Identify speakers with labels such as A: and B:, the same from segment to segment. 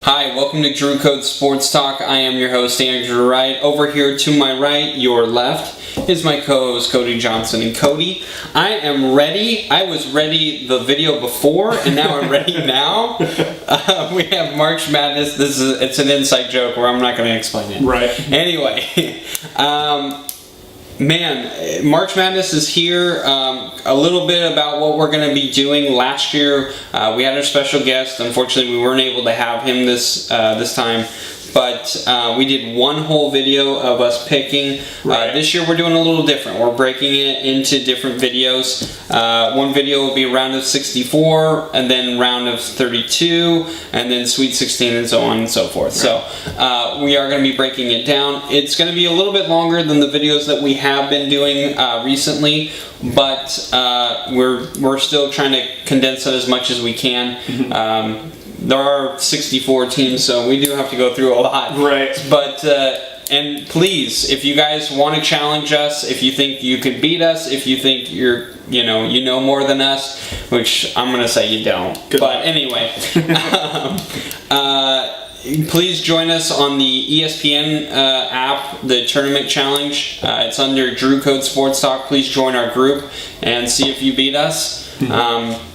A: Hi, welcome to Drew Code Sports Talk. I am your host, Andrew Wright. Over here to my right, your left, is my co-host, Cody Johnson. And Cody, I am ready. I was ready the video before, and now I'm ready now. We have March Madness. It's an inside joke where I'm not going to explain it.
B: Right.
A: Anyway, man, March Madness is here. A little bit about what we're going to be doing. Last year, we had our special guest. Unfortunately, we weren't able to have him this time. But we did one whole video of us picking.
B: Right.
A: This year we're doing a little different. We're breaking it into different videos. One video will be round of 64, and then round of 32, and then Sweet 16, and so on and so forth. Right. So we are going to be breaking it down. It's going to be a little bit longer than the videos that we have been doing recently, but we're still trying to condense it as much as we can. Mm-hmm. There are 64 teams, so we do have to go through a lot.
B: Right.
A: But, and please, if you guys want to challenge us, if you think you could beat us, if you think you know more than us, which I'm going to say you don't.
B: Good
A: but
B: luck.
A: Anyway, please join us on the ESPN app, the tournament challenge. It's under Drew Code Sports Talk. Please join our group and see if you beat us.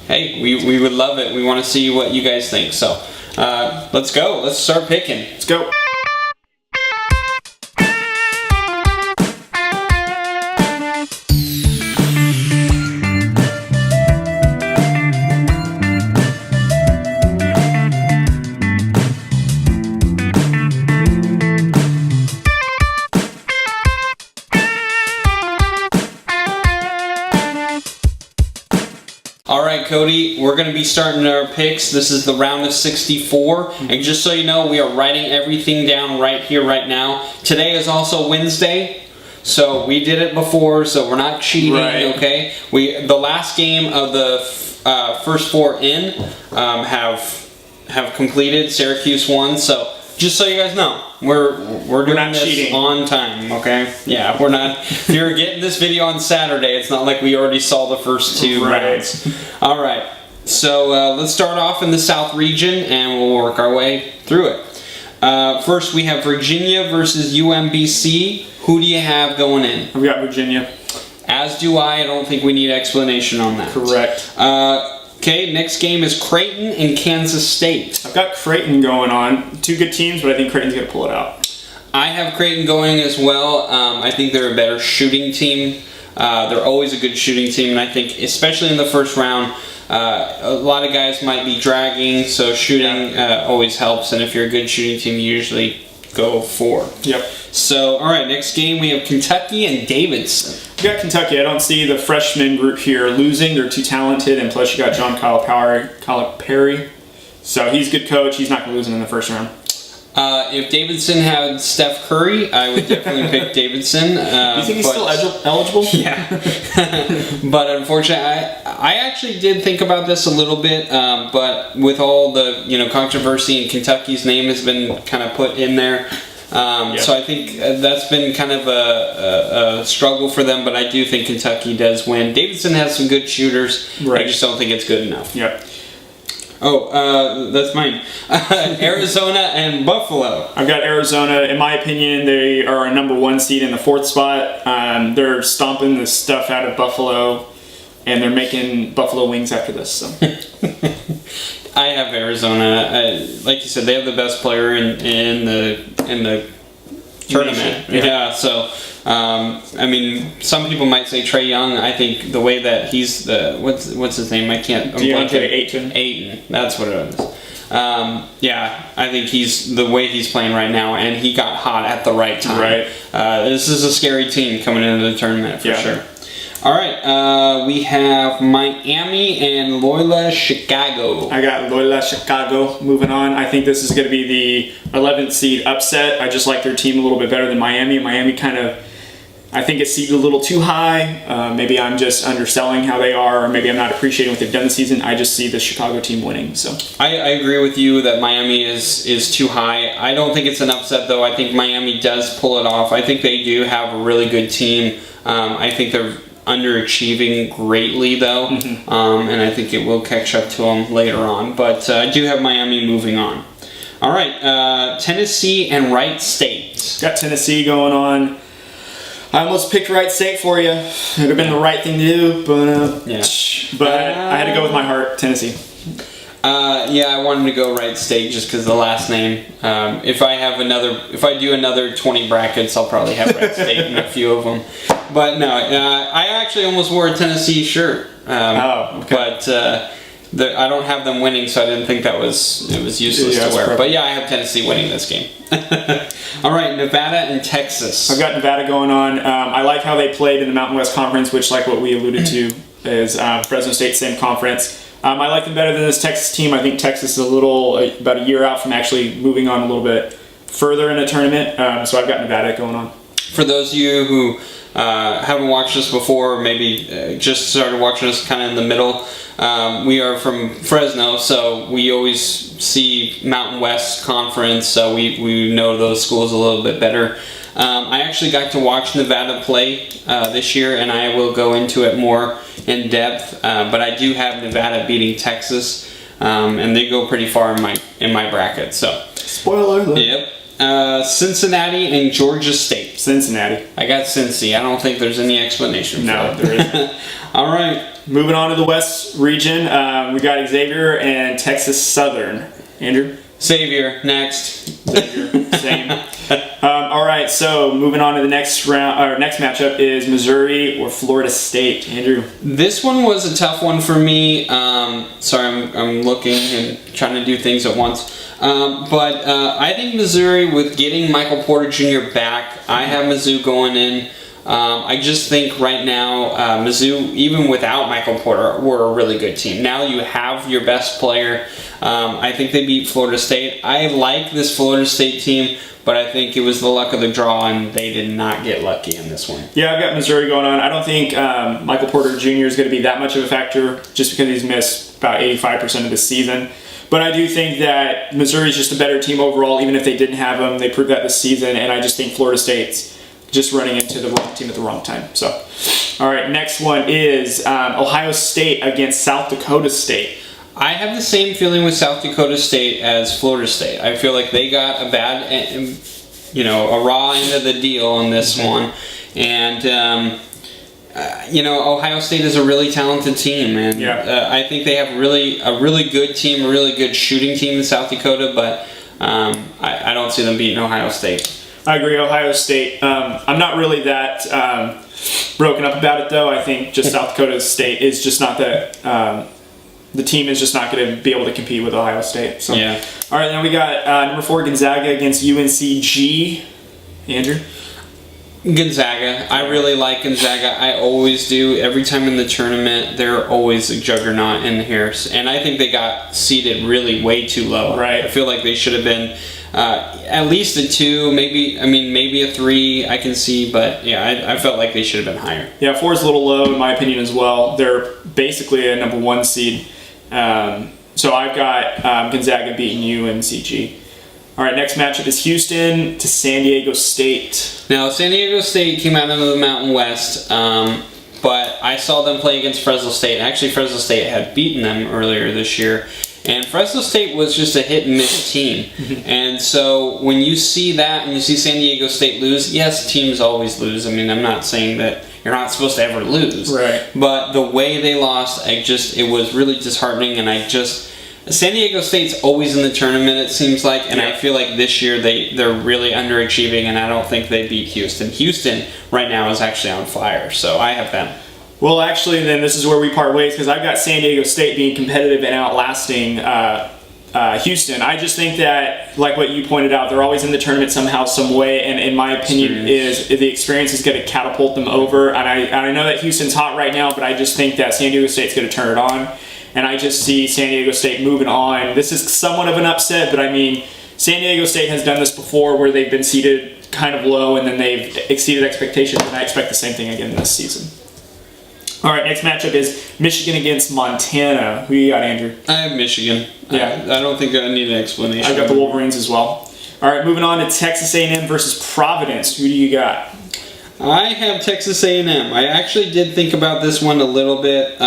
A: Hey, we would love it. We want to see what you guys think. So, let's go. Let's start picking.
B: Let's go.
A: Alright, Cody, we're going to be starting our picks. This is the round of 64. And just so you know, we are writing everything down right here, right now. Today is also Wednesday, so we did it before, so we're not cheating,
B: right.
A: Okay? The last game of the first four in have completed. Syracuse won, so just so you guys know, we're doing this
B: cheating.
A: On time, okay? Yeah, we're not. If you're getting this video on Saturday, it's not like we already saw the first two rounds. All right, so let's start off in the South region, and we'll work our way through it. First, we have Virginia versus UMBC. Who do you have going in?
B: I've got Virginia.
A: As do I. I don't think we need explanation on that.
B: Correct.
A: Okay, next game is Creighton and Kansas State.
B: I've got Creighton going on. Two good teams, but I think Creighton's going to pull it out.
A: I have Creighton going as well. I think they're a better shooting team. They're always a good shooting team, and I think, especially in the first round, a lot of guys might be dragging, so shooting always helps, and if you're a good shooting team, you usually go for.
B: Yep.
A: So, all right, next game we have Kentucky and Davidson.
B: You got Kentucky. I don't see the freshman group here losing. They're too talented, and plus you got John Calipari. So he's a good coach. He's not going to lose in the first round.
A: If Davidson had Steph Curry, I would definitely pick Davidson.
B: You think he's still eligible?
A: Yeah. But unfortunately, I actually did think about this a little bit, but with all the controversy and Kentucky's name has been kind of put in there. So I think that's been kind of a struggle for them, but I do think Kentucky does win. Davidson has some good shooters.
B: Right.
A: I just don't think it's good enough.
B: Yep.
A: Oh, that's mine. Arizona and Buffalo.
B: I've got Arizona. In my opinion, they are a number one seed in the fourth spot. They're stomping the stuff out of Buffalo, and they're making buffalo wings after this. So.
A: I have Arizona. Like you said, they have the best player in the tournament. Yeah. So, I mean, some people might say Trae Young. I think the way that he's what's his name? I can't. Ayton. That's what it is. Yeah, I think the way he's playing right now, and he got hot at the right time.
B: Right.
A: This is a scary team coming into the tournament for sure. All right, we have Miami and Loyola Chicago.
B: I got Loyola Chicago moving on. I think this is going to be the 11th seed upset. I just like their team a little bit better than Miami. Miami I think it's seeded a little too high. Maybe I'm just underselling how they are, or maybe I'm not appreciating what they've done this season. I just see the Chicago team winning. So
A: I agree with you that Miami is too high. I don't think it's an upset, though. I think Miami does pull it off. I think they do have a really good team. I think they're underachieving greatly, though, and I think it will catch up to them later on. But I do have Miami moving on. All right, Tennessee and Wright State.
B: Got Tennessee going on. I almost picked Wright State for you. It would have been the right thing to do, but I had to go with my heart, Tennessee.
A: Yeah, I wanted to go Wright State just because of the last name. If I do another 20 brackets, I'll probably have Wright State in a few of them. But no, I actually almost wore a Tennessee shirt. But I don't have them winning, so I didn't think it was useless to wear. But yeah, I have Tennessee winning this game. All right, Nevada and Texas.
B: I've got Nevada going on. I like how they played in the Mountain West Conference, which, like what we alluded to, is Fresno State, same conference. I like them better than this Texas team. I think Texas is about a year out from actually moving on a little bit further in a tournament. So I've got Nevada going on.
A: For those of you who haven't watched us before, or maybe just started watching us kind of in the middle, we are from Fresno, so we always see Mountain West Conference, so we know those schools a little bit better. I actually got to watch Nevada play this year, and I will go into it more in depth, but I do have Nevada beating Texas, and they go pretty far in my bracket. So
B: spoiler alert.
A: Yep. Cincinnati and Georgia State.
B: Cincinnati.
A: I got Cincy. I don't think there's any explanation for
B: No,
A: it.
B: there isn't.
A: All right.
B: Moving on to the West region, we got Xavier and Texas Southern. Andrew?
A: Xavier, next.
B: Xavier, same. All right, so moving on to the next round. Our next matchup is Missouri or Florida State. Andrew?
A: This one was a tough one for me. Sorry, I'm looking and trying to do things at once. But I think Missouri, with getting Michael Porter Jr. back, I have Mizzou going in. I just think right now, Mizzou, even without Michael Porter, we're a really good team. Now you have your best player. I think they beat Florida State. I like this Florida State team, but I think it was the luck of the draw, and they did not get lucky in this one.
B: Yeah, I've got Missouri going on. I don't think Michael Porter Jr. is going to be that much of a factor, just because he's missed about 85% of the season. But I do think that Missouri is just a better team overall, even if they didn't have him. They proved that this season, and I just think Florida State's just running into the wrong team at the wrong time. So, all right, next one is Ohio State against South Dakota State.
A: I have the same feeling with South Dakota State as Florida State. I feel like they got a raw end of the deal in this one. And, Ohio State is a really talented team. And I think they have a really good team, a really good shooting team in South Dakota, but I don't see them beating Ohio State.
B: I agree, Ohio State. I'm not really that broken up about it, though. I think just South Dakota State is just not that. The team is just not going to be able to compete with Ohio State. So.
A: Yeah.
B: All right, then we got number 4 Gonzaga against UNCG. Andrew?
A: Gonzaga. I really like Gonzaga. I always do. Every time in the tournament, they're always a juggernaut in here. And I think they got seeded really way too low.
B: Right.
A: I feel like they should have been at least a 2, maybe a 3 I can see, but yeah, I felt like they should have been higher.
B: Yeah, 4 is a little low in my opinion as well. They're basically a number 1 seed. So I've got Gonzaga beating UNCG. All right, next matchup is Houston to San Diego State.
A: Now, San Diego State came out of the Mountain West, but I saw them play against Fresno State. Actually, Fresno State had beaten them earlier this year. And Fresno State was just a hit-and-miss team. And so when you see that and you see San Diego State lose, yes, teams always lose. I mean, I'm not saying that you're not supposed to ever lose.
B: Right.
A: But the way they lost, it was really disheartening. And San Diego State's always in the tournament, it seems like. And I feel like this year they're really underachieving, and I don't think they beat Houston. Houston right now is actually on fire, so I have them.
B: Well, actually, then this is where we part ways, because I've got San Diego State being competitive and outlasting Houston. I just think that, like what you pointed out, they're always in the tournament somehow, some way, and in my opinion, is the experience is going to catapult them over. And I know that Houston's hot right now, but I just think that San Diego State's going to turn it on. And I just see San Diego State moving on. This is somewhat of an upset, but I mean, San Diego State has done this before where they've been seeded kind of low and then they've exceeded expectations, and I expect the same thing again this season. All right, next matchup is Michigan against Montana. Who you got, Andrew?
A: I have Michigan.
B: Yeah.
A: I don't think I need an explanation.
B: I've got the Wolverines as well. All right, moving on to Texas A&M versus Providence. Who do you got?
A: I have Texas A&M. I actually did think about this one a little bit.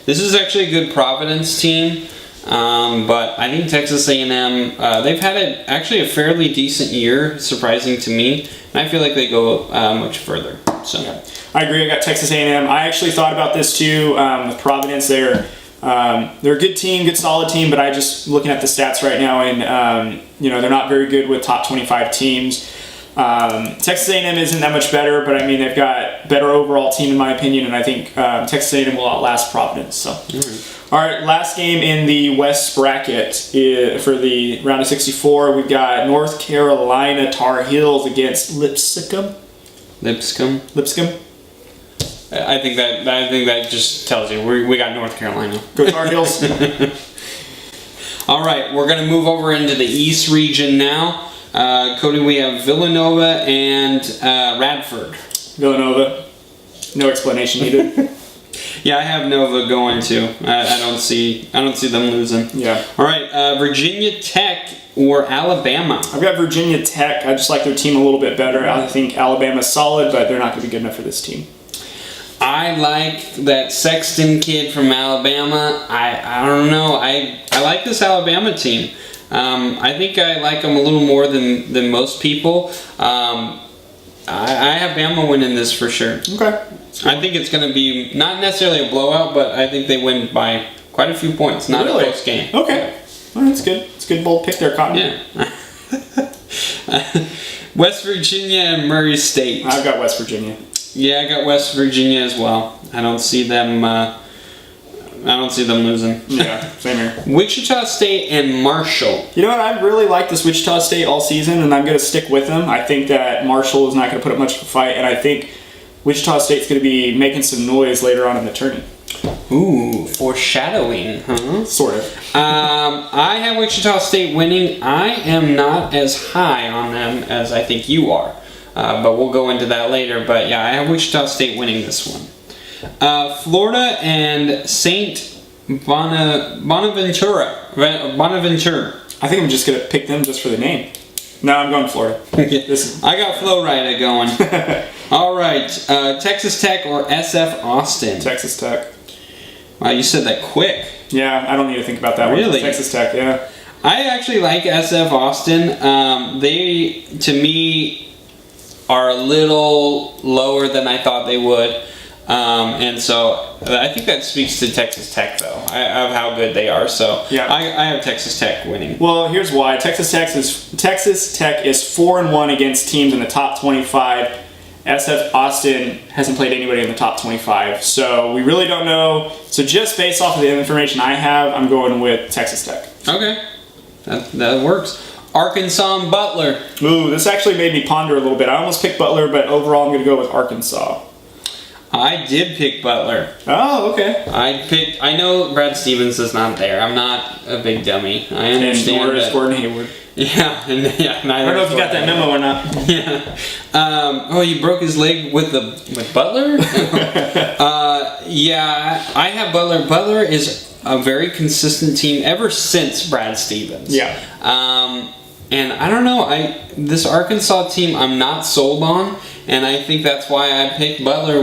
A: This is actually a good Providence team. But I think Texas A&M, they've had actually a fairly decent year, surprising to me, and I feel like they go much further. So
B: Yeah. I agree. I got Texas A&M. I actually thought about this too with Providence. They're a good team, good solid team, but I just looking at the stats right now, and they're not very good with top 25 teams. Texas A&M isn't that much better, but I mean they've got better overall team in my opinion, and I think Texas A&M will outlast Providence. So, all right, last game in the West bracket for the round of 64, we've got North Carolina Tar Heels against Lipscomb.
A: I think that just tells you we got North Carolina.
B: Go Tar Heels.
A: All right, we're gonna move over into the East region now. Cody, we have Villanova and Radford.
B: Villanova. No explanation needed.
A: Yeah, I have Nova going too. I don't see them losing.
B: Yeah.
A: All right, Virginia Tech or Alabama.
B: I've got Virginia Tech. I just like their team a little bit better. I think Alabama's solid, but they're not going to be good enough for this team.
A: I like that Sexton kid from Alabama. I don't know. I like this Alabama team. I think I like them a little more than most people. I have Bama winning this for sure.
B: Okay.
A: I think it's going to be not necessarily a blowout, but I think they win by quite a few points. Not
B: Really?
A: a close game.
B: Okay. Well, that's good. It's a good bold pick there, Cotton.
A: Yeah. West Virginia and Murray State.
B: I've got West Virginia.
A: Yeah, I got West Virginia as well. I don't see them losing.
B: Yeah, same here.
A: Wichita State and Marshall.
B: You know what? I really like this Wichita State all season, and I'm going to stick with them. I think that Marshall is not going to put up much of a fight, and I think Wichita State's going to be making some noise later on in the tourney.
A: Ooh, foreshadowing, huh?
B: Sort of.
A: I have Wichita State winning. I am not as high on them as I think you are, but we'll go into that later. But yeah, I have Wichita State winning this one. Florida and St. Bonaventure.
B: I think I'm just going to pick them just for the name. No, I'm going Florida.
A: I got Flo Rida going. All right, Texas Tech or SF Austin?
B: Texas Tech.
A: Wow, you said that quick.
B: Yeah, I don't need to think about that
A: Really?
B: one. Texas Tech, yeah.
A: I actually like SF Austin. They, to me, are a little lower than I thought they would. And so I think that speaks to Texas Tech, though, of how good they are. So
B: yeah.
A: I have Texas Tech winning.
B: Well, here's why. Texas Tech is 4-1 against teams in the top 25. SF Austin hasn't played anybody in the top 25, so we really don't know. So just based off of the information I have, I'm going with Texas Tech.
A: Okay, that works. Arkansas and Butler.
B: Ooh, this actually made me ponder a little bit. I almost picked Butler, but overall I'm going to go with Arkansas.
A: I did pick Butler.
B: Oh, okay.
A: I know Brad Stevens is not there. I'm not a big dummy. I understand.
B: And nor is Gordon Hayward.
A: Yeah,
B: I don't know if you got that memo or not.
A: Yeah. He broke his leg with Butler? Yeah, I have Butler. Butler is a very consistent team ever since Brad Stevens.
B: Yeah.
A: And I don't know, this Arkansas team I'm not sold on, and I think that's why I picked Butler.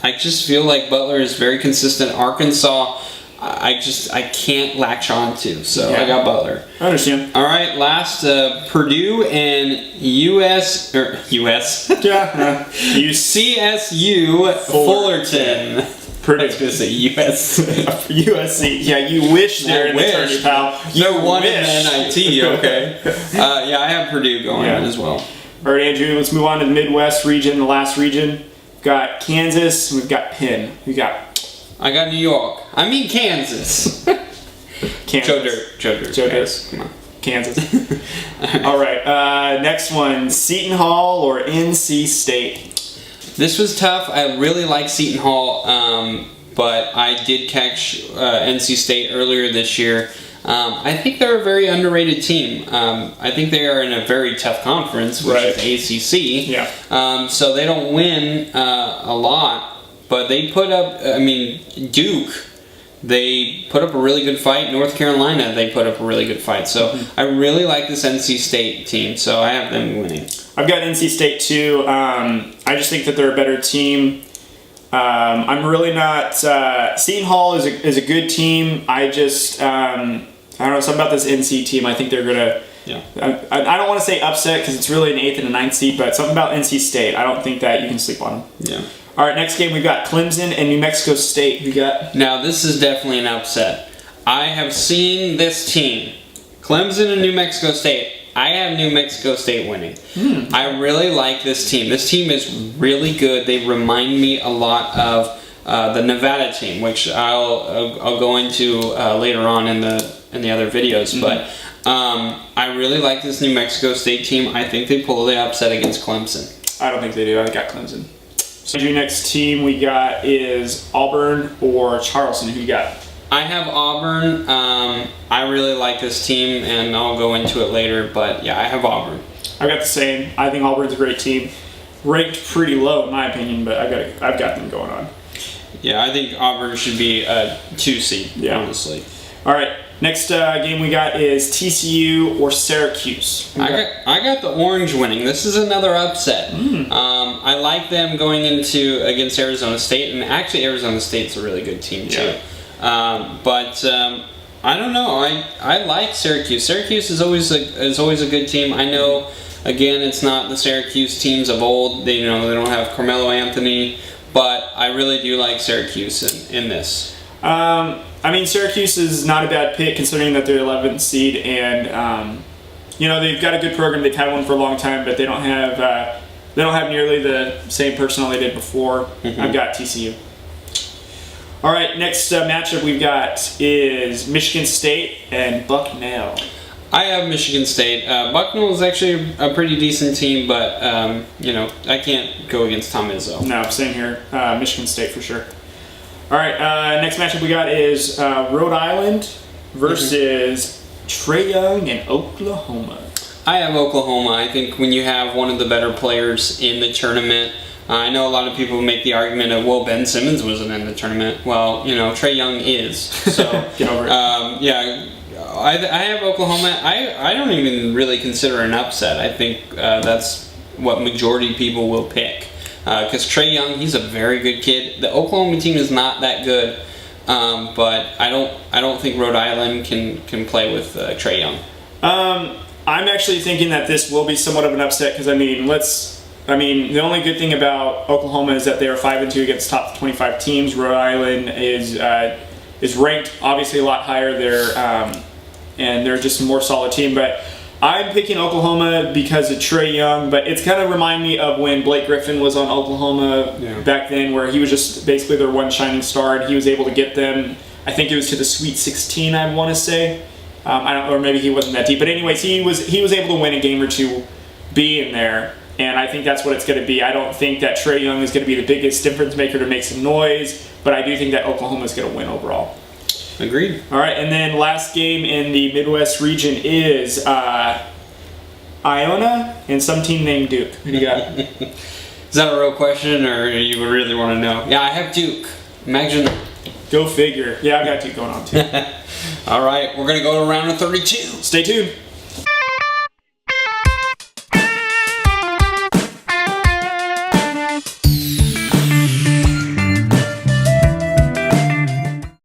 A: I just feel like Butler is very consistent. Arkansas, I can't latch on to, so yeah. I got Butler.
B: I understand.
A: All right, last Purdue and US.
B: Yeah.
A: CSU Fullerton.
B: Purdue.
A: I was going to say US.
B: USC. Yeah, you wish they're in the tourney, pal.
A: They're one in NIT, okay. Yeah, I have Purdue going as well.
B: All right, Andrew, let's move on to the Midwest region, the last region. We've got Kansas, we've got Penn.
A: I got New York. I mean Kansas.
B: Kansas.
A: Joe Dirt.
B: Yes. Come on. Kansas. All right, next one, Seton Hall or NC State?
A: This was tough. I really like Seton Hall, but I did catch NC State earlier this year. I think they're a very underrated team. I think they are in a very tough conference, which is ACC.
B: Yeah.
A: So they don't win a lot, but they put up, Duke, they put up a really good fight. North Carolina, they put up a really good fight. So I really like this NC State team, so I have them winning.
B: I've got NC State too. I just think that they're a better team. I'm really not. Seton Hall is a good team. I just I don't know, something about this NC team. I think they're gonna.
A: Yeah.
B: I don't want to say upset because it's really an 8th and a 9th seed, but something about NC State. I don't think that you can sleep on them.
A: Yeah.
B: All right, next game we've got Clemson and New Mexico State. We got.
A: Now this is definitely an upset. I have seen this team, Clemson and New Mexico State. I have New Mexico State winning. I really like this team. This team is really good. They remind me a lot of the Nevada team, which I'll go into later on in the other videos. But I really like this New Mexico State team. I think they pull the upset against Clemson.
B: I don't think they do. I got Clemson. So your next team we got is Auburn or Charleston. Who you got?
A: I have Auburn. I really like this team, and I'll go into it later. But yeah, I have Auburn.
B: I got the same. I think Auburn's a great team. Ranked pretty low in my opinion, but I've got them going on.
A: Yeah, I think Auburn should be a 2 seed.
B: Yeah.
A: Honestly.
B: All right. Next game we got is TCU or Syracuse.
A: I got the Orange winning. This is another upset. I like them going into against Arizona State, and actually Arizona State's a really good team too.
B: Yeah.
A: But I don't know. I like Syracuse. Syracuse is always a good team. I know. Again, it's not the Syracuse teams of old. They they don't have Carmelo Anthony, but I really do like Syracuse in this.
B: I mean, Syracuse is not a bad pick considering that they're 11th seed, and they've got a good program. They've had one for a long time, but they don't have nearly the same personnel they did before. I've got TCU. All right, next matchup we've got is Michigan State and Bucknell.
A: I have Michigan State. Bucknell is actually a pretty decent team, but I can't go against Tom Izzo.
B: No, same here. Michigan State for sure. All right, next matchup we got is Rhode Island versus Trae Young in Oklahoma.
A: I have Oklahoma. I think when you have one of the better players in the tournament, I know a lot of people make the argument of, well, Ben Simmons wasn't in the tournament. Well, Trae Young is. So
B: get over it.
A: Yeah, I have Oklahoma. I don't even really consider an upset. I think that's what majority people will pick. Because Trae Young, he's a very good kid. The Oklahoma team is not that good, but I don't think Rhode Island can play with Trae Young.
B: I'm actually thinking that this will be somewhat of an upset because the only good thing about Oklahoma is that they are 5-2 against top 25 teams. Rhode Island is ranked obviously a lot higher. And they're just a more solid team, but I'm picking Oklahoma because of Trae Young, but it's kind of remind me of when Blake Griffin was on Oklahoma back then, where he was just basically their one shining star, and he was able to get them, I think it was to the Sweet 16, I want to say. I don't know, or maybe he wasn't that deep, but anyways, he was able to win a game or two, be in there, and I think that's what it's going to be. I don't think that Trae Young is going to be the biggest difference maker to make some noise, but I do think that Oklahoma is going to win overall.
A: Agreed.
B: All right, and then last game in the Midwest region is Iona and some team named Duke. Who do you got?
A: Is that a real question, or you really want to know? Yeah, I have Duke. Imagine.
B: Go figure. Yeah, I've got Duke going on too.
A: All right, we're going to go to round of 32.
B: Stay tuned.